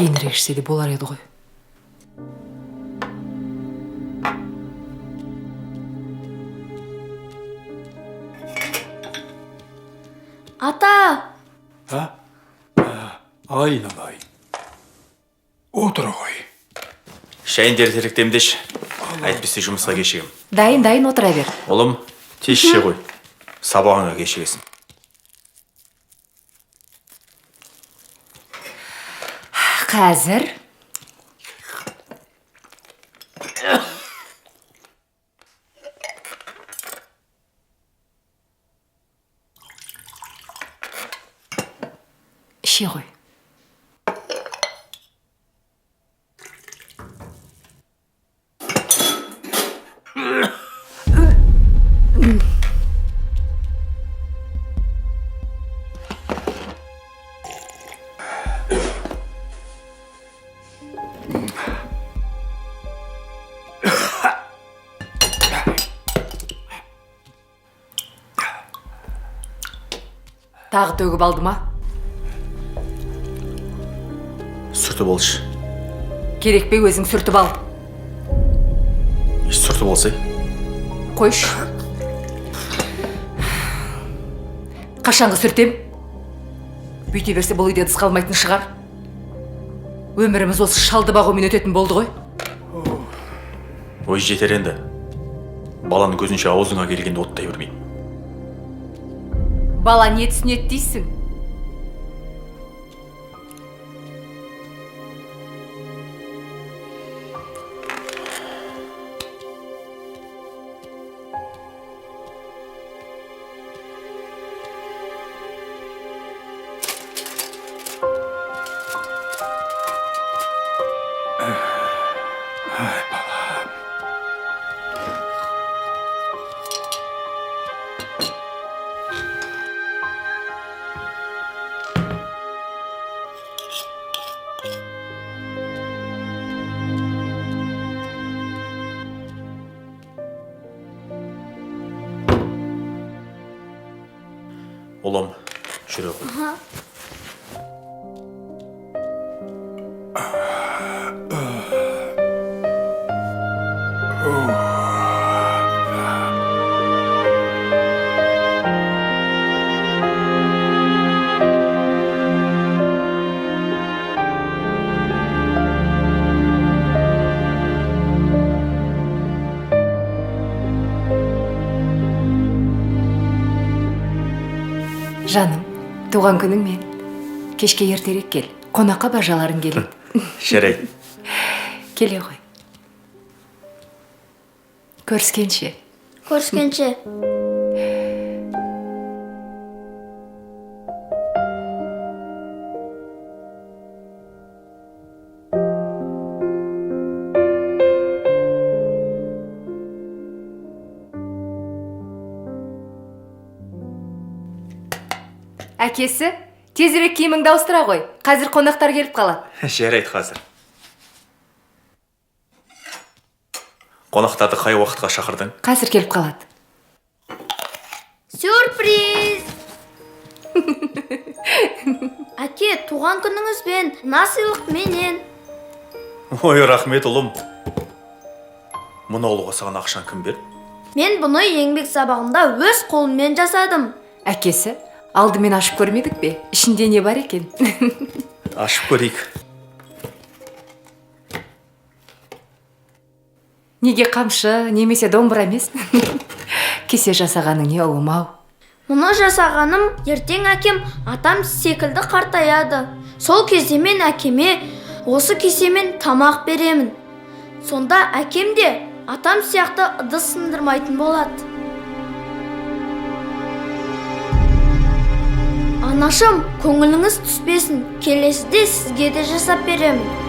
кейінірек ішсе де болар еді ғой. Ата! Айналайын. Отыр ғой. Шайын дертерек демдеш. Әйтпесе жұмысқа кешігем. Дайын отыра бер. Ұлым, тез ше ғой. Сабағыңа кешігесің. Қазір іше ғой. Тағы төгіп алды ма? Сүрті болшы. Керек пе өзің сүртіп ал. Сүрті болсай. Қойш. Қашанғы сүртем? Бүйте берсе бұл үйде ыдыс қалмайтын шығар. Өміріміз осы шалды бағумен өтетін болды ғой. Ой, жетер енді. Баланың көзінше аузыңа келгенде оттай бермей. Бала не түсінеді дейсің? Ұлым, жүре ғой. Жаным, туған күнің мен. Кешке ертерек кел. Қонаққа бажаларың келеді. Жарайды. Келе ғой. Көріскенше. Көріскенше. Әкесі, тезірек киіміңді ауыстыра ғой. Қазір қонақтар келіп қалады. Жарайды қазір. Қонақтарды қай уақытқа шақырдың? Қазір келіп қалады. Сюрприз! Әке, туған күніңізбен, насыйлық менен. Ой, рахмет ұлым. Мұны алуға саған ақшан кім берді? Мен бұны еңбек сабағында өз қолыммен жасадым. Әкесі, алдымен ашып көрмедік пе? Ішінде не бар екен? Ашып көрейік. Неге қамшы, немесе домбыра емес? Кесе жасағаның не ұлым-ау? Мұны жасағаным ертең әкем атам секілді қартаяды. Сол кезде мен әкеме осы кесемен тамақ беремін. Сонда әкем де атам сияқты ыдыс сындырмайтын болады. Анашым, көңіліңіз түспесін, келесіде сізге де жасап беремін.